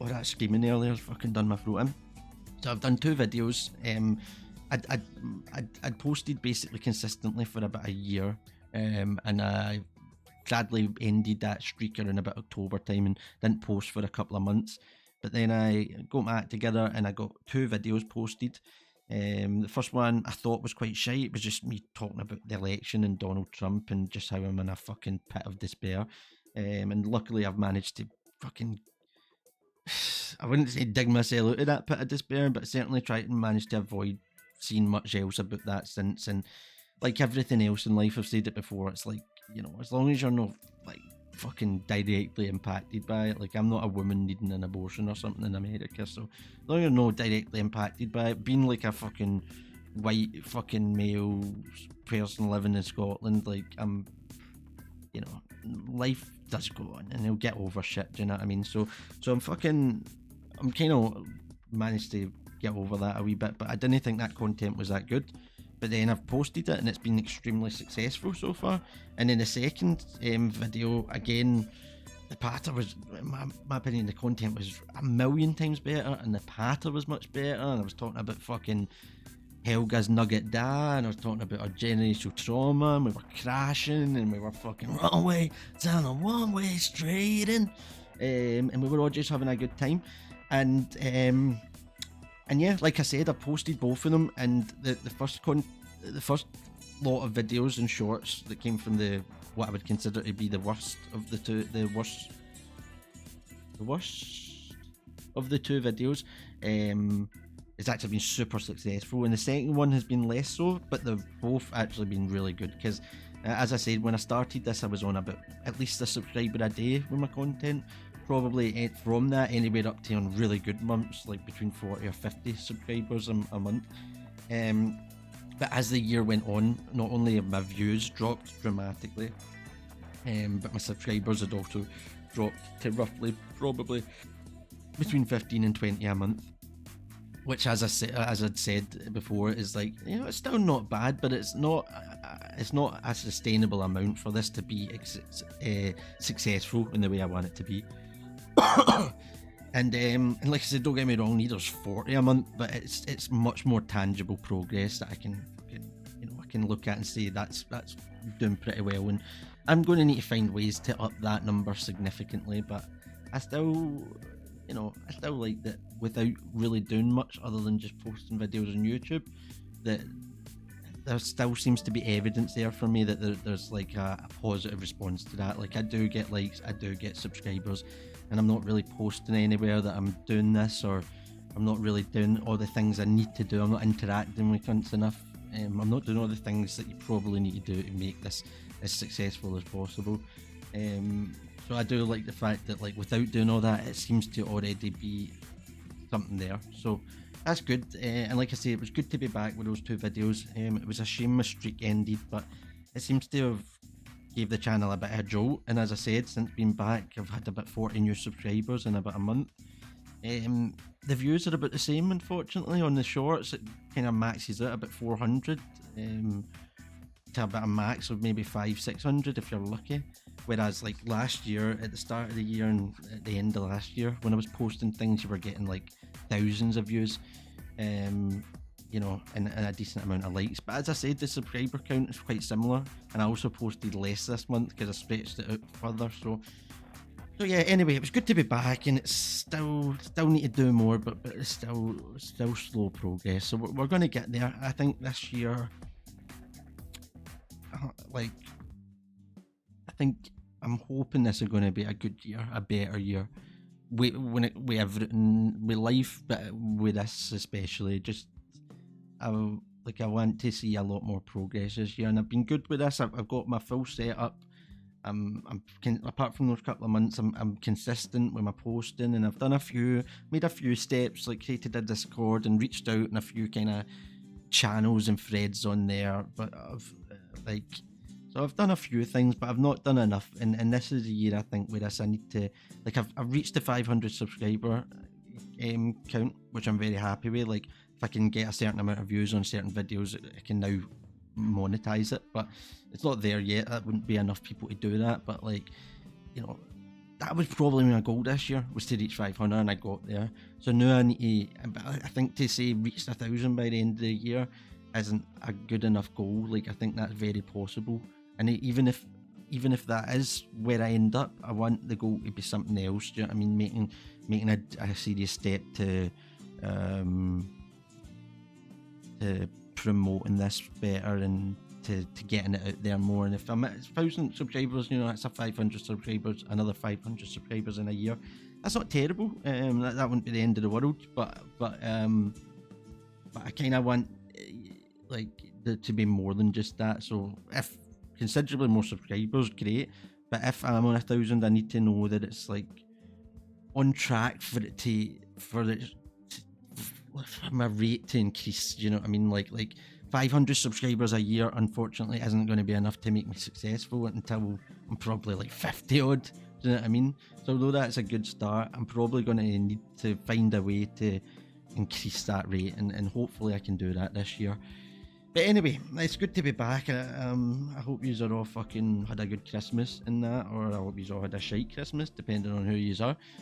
all that screaming earlier has fucking done my throat in. So I've done 2 videos. I'd posted basically consistently for about a year, and I sadly ended that streak around about October time and didn't post for a couple of months. But then I got my act together and I got 2 videos posted. The first one I thought was quite shite. It was just me talking about the election and Donald Trump and just how I'm in a fucking pit of despair. And luckily I've managed to fucking, I wouldn't say dig myself out of that pit of despair, but certainly try to manage to avoid seeing much else about that since. And like everything else in life, I've said it before, it's like, you know, as long as you're not like fucking directly impacted by it, like I'm not a woman needing an abortion or something in America, so as long as you're not directly impacted by it, being like a fucking white fucking male person living in Scotland, like I'm, you know, life does go on and he'll get over shit, do you know what I mean? So I'm kind of managed to get over that a wee bit, but I didn't think that content was that good. But then I've posted it and it's been extremely successful so far. And in the second video, again, the patter was, in my opinion, the content was a million times better and the patter was much better. And I was talking about fucking Helga's Nugget Da, and I was talking about our generational trauma, and we were crashing and we were fucking runaway down a one-way street, and we were all just having a good time. And yeah, like I said, I posted both of them, and the first lot of videos and shorts that came from what I would consider to be the worst of the two videos, it's actually been super successful, and the second one has been less so, but they've both actually been really good, because as I said, when I started this, I was on about at least a subscriber a day with my content. Probably from that anywhere up to on really good months, like between 40 or 50 subscribers a month. But as the year went on, not only have my views dropped dramatically, but my subscribers had also dropped to roughly probably between 15 and 20 a month, which, as I'd said before, is like, you know, it's still not bad, but it's not a sustainable amount for this to be successful in the way I want it to be. And like I said, don't get me wrong, neither's 40 a month, but it's much more tangible progress that I can look at and say that's doing pretty well. And I'm going to need to find ways to up that number significantly, but I still like that without really doing much other than just posting videos on YouTube, that there still seems to be evidence there for me that there's like a positive response to that. Like I do get likes, I do get subscribers, and I'm not really posting anywhere that I'm doing this, or I'm not really doing all the things I need to do. I'm not interacting with cunts enough. I'm not doing all the things that you probably need to do to make this as successful as possible. So I do like the fact that, like, without doing all that, it seems to already be something there. So that's good. And like I say, it was good to be back with those 2 videos. It was a shame my streak ended, but it seems to have gave the channel a bit of a jolt. And as I said, since being back, I've had about 40 new subscribers in about a month. The views are about the same, unfortunately. On the shorts, it kind of maxes out about 400 to about a max of maybe 500-600 if you're lucky. Whereas like last year, at the start of the year and at the end of last year, when I was posting things, you were getting like thousands of views, you know, and a decent amount of likes. But as I said, the subscriber count is quite similar, and I also posted less this month because I stretched it out further. So yeah, anyway, it was good to be back, and it's still need to do more, but it's still slow progress. So we're going to get there. I think this year, I'm hoping this is going to be a good year, a better year. With everything, with life, but with this especially, I want to see a lot more progress this year, and I've been good with this. I've got my full setup. Apart from those couple of months, I'm consistent with my posting, and I've made a few steps, like created a Discord and reached out in a few kind of channels and threads on there. But I've done a few things, but I've not done enough. And this is the year, I think, where I need to, like, I've reached the 500 subscriber count, which I'm very happy with. Like, if I can get a certain amount of views on certain videos, I can now monetize it, but it's not there yet. That wouldn't be enough people to do that. But, like, you know, that was probably my goal this year, was to reach 500, and I got there. So now I need to, I think to say reach 1,000 by the end of the year isn't a good enough goal. Like, I think that's very possible, and even if that is where I end up, I want the goal to be something else. Do you know what I mean? Making a serious step to promoting this better, and to getting it out there more. And if I'm at 1,000 subscribers, you know, that's a 500 subscribers, another 500 subscribers in a year. That's not terrible. That wouldn't be the end of the world. But I kind of want like to be more than just that. So if considerably more subscribers, great. But if I'm on 1,000, I need to know that it's like on track for my rate to increase. Do you know what I mean? Like 500 subscribers a year, unfortunately, isn't going to be enough to make me successful until I'm probably like 50 odd. Do you know what I mean? So although that's a good start, I'm probably going to need to find a way to increase that rate, and hopefully I can do that this year. But anyway, it's good to be back. I hope yous are all fucking had a good Christmas in that, or I hope yous all had a shite Christmas, depending on who yous are.